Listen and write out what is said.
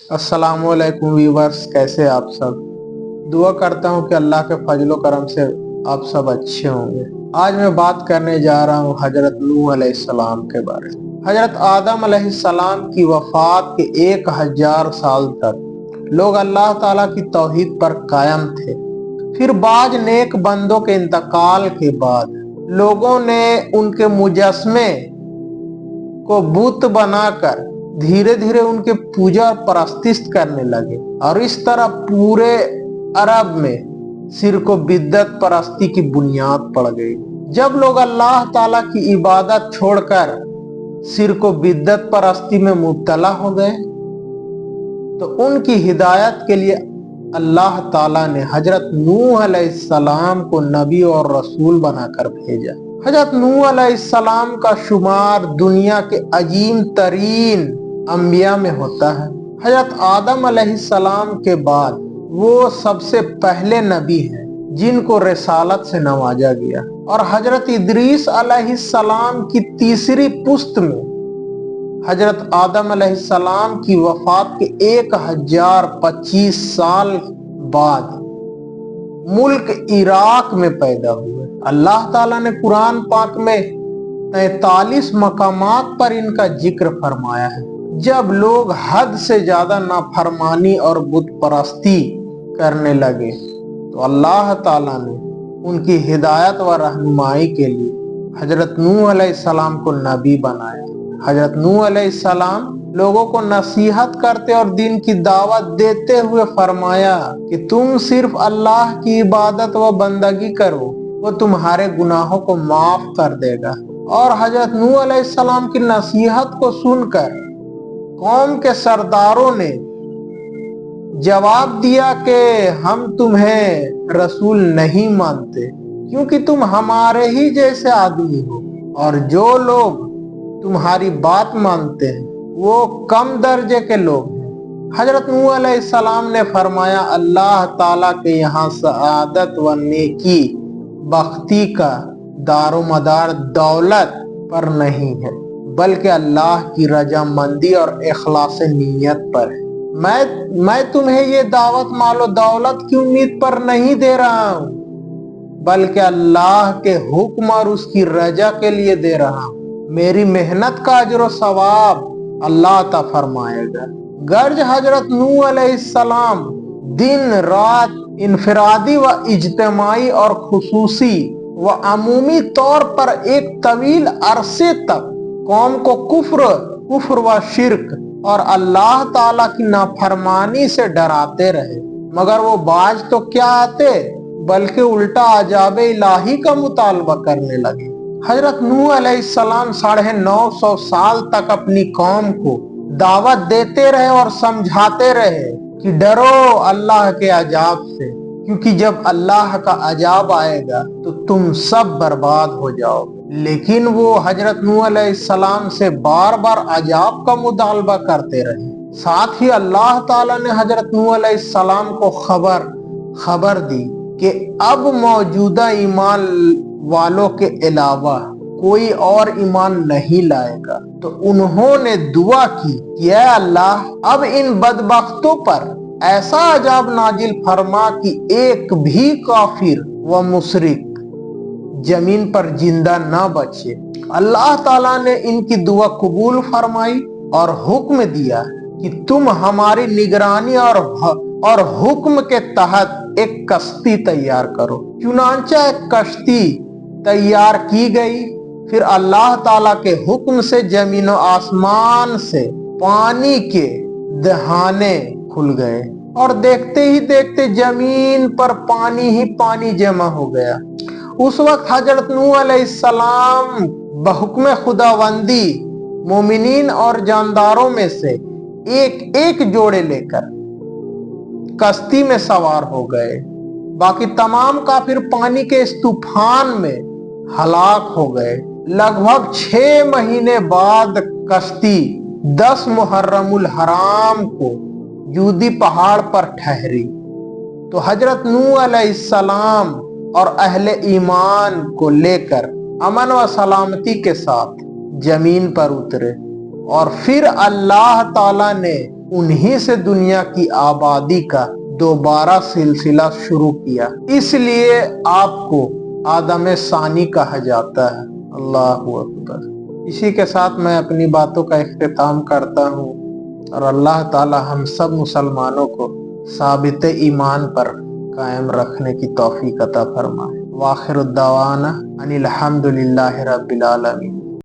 अस्सलाम वालेकुम व्यूवर्स, कैसे आप सब। दुआ करता हूँ कि अल्लाह के फजलो करम से आप सब अच्छे होंगे। आज मैं बात करने जा रहा हूँ हजरत नूह अलैहिस्सलाम के बारे में। हजरत आदम अलैहिस्सलाम की वफात के 1000 साल तक लोग अल्लाह ताला की तौहीद पर कायम थे। फिर बाज नेक बंदों के इंतकाल के बाद लोगों ने उनके मुजस्मे को बुत बनाकर धीरे धीरे उनके पूजा और परस्तिश करने लगे, और इस तरह पूरे अरब में शिर्क व बिद्दत परस्ती की बुनियाद पड़ गई। जब लोग अल्लाह ताला की इबादत छोड़कर शिर्क व बिद्दत परस्ती में मुब्तला हो गए तो उनकी हिदायत के लिए अल्लाह ताला ने हजरत नूह अलैहिस्सलाम को नबी और रसूल बनाकर भेजा। हजरत नूह अलैहिस्सलाम का शुमार दुनिया के अजीम तरीन अंबिया में होता है। हजरत आदम अलैहिस्सलाम के बाद वो सबसे पहले नबी हैं जिनको रिसालत से नवाजा गया, और हजरत इदरीस अलैहिस्सलाम की तीसरी पुश्त में हजरत आदम अलैहिस्सलाम की वफात के 1025 साल बाद मुल्क इराक में पैदा हुए। अल्लाह ताला ने कुरान पाक में 43 मकामात पर इनका जिक्र फरमाया है। जब लोग हद से ज्यादा नाफरमानी और बुत परस्ती करने लगे तो अल्लाह ताला ने उनकी हिदायत व रहनुमाई के लिए हजरत नूह अलैहिस्सलाम को नबी बनाया। हजरत नूह अलैहिस्सलाम लोगों को नसीहत करते और दीन की दावत देते हुए फरमाया कि तुम सिर्फ अल्लाह की इबादत व बंदगी करो, वो तुम्हारे गुनाहों को माफ कर देगा। और हजरत नूह अलैहिस्सलाम की नसीहत को सुनकर कौम के सरदारों ने जवाब दिया कि हम तुम्हें रसूल नहीं मानते, क्योंकि तुम हमारे ही जैसे आदमी हो, और जो लोग तुम्हारी बात मानते हैं वो कम दर्जे के लोग हैं। हजरत नूह अलैहिस्सलाम ने फरमाया, अल्लाह ताला के यहाँ सआदत व नेकी बख्ती का दारोमदार दौलत पर नहीं है, बल्कि अल्लाह की रजामंदी और इखलास नीयत पर है। मैं तुम्हें ये दावत मालो दौलत की उम्मीद पर नहीं दे रहा हूँ, बल्कि अल्लाह के हुक्म और उसकी रजा के लिए दे रहा हूँ। मेरी मेहनत का अजर सवाब अल्लाह अता फरमाएगा। गर्ज हजरत नूह अलैहिस्सलाम दिन रात इनफरादी व इज्तिमाई और खुसूसी व अमूमी तौर पर एक तवील अरसे तक कौम को कुफ्र व शिर्क और अल्लाह ताला की नाफरमानी से डराते रहे, मगर वो बाज तो क्या आते बल्कि उल्टा अजाब इलाही का मुतालबा करने लगे। हजरत नूह अलैहिस्सलाम 950 साल तक अपनी कौम को दावत देते रहे और समझाते रहे कि डरो अल्लाह के अजाब से, क्योंकि जब अल्लाह का अजाब आएगा तो तुम सब बर्बाद हो जाओगे। लेकिन वो हजरत नूह अलैहिस्सलाम से बार बार अजाब का मुतालबा करते रहे। साथ ही अल्लाह ताला ने हजरत नूह अलैहिस्सलाम को खबर दी कि अब मौजूदा ईमान वालों के अलावा कोई और ईमान नहीं लाएगा। तो उन्होंने दुआ की कि ऐ अल्लाह, अब इन बदबख्तों पर ऐसा अजाब नाजिल फरमा कि एक भी काफिर व मुशरिक जमीन पर जिंदा ना बचे। अल्लाह ताला ने इनकी दुआ कबूल फरमाई और हुक्म दिया कि तुम हमारी निगरानी और हुक्म के तहत एक कश्ती तैयार करो। चुनांचा एक कश्ती तैयार की गई। फिर अल्लाह ताला के हुक्म से जमीन और आसमान से पानी के दहाने खुल गए, और देखते ही देखते जमीन पर पानी ही पानी जमा हो गया। उस वक्त हजरत नूह अलैहिस्सलाम बहुक्म खुदावंदी मोमिनीन और जानदारों में से एक एक जोड़े लेकर कश्ती में सवार हो गए। बाकी तमाम काफिर पानी के इस तूफान में हलाक हो गए। लगभग 6 महीने बाद कश्ती 10 मुहर्रमुल हराम को जूदी पहाड़ पर ठहरी तो हजरत नूह अलैहिस्सलाम और अहले ईमान को लेकर अमन व सलामती के साथ जमीन पर उतरे, और फिर अल्लाह ताला ने उन्हीं से दुनिया की आबादी का दोबारा सिलसिला शुरू किया, इसलिए आपको आदम सानी कहा जाता है। अल्लाहु अकबर। इसी के साथ मैं अपनी बातों का इख्तिताम करता हूँ और अल्लाह ताला हम सब मुसलमानों को साबित ईमान पर कायम रखने की तौफीक अता फरमाए। वाखिर दावाना अनिल हम्दुलिल्लाहि रब्बिल आलमीन।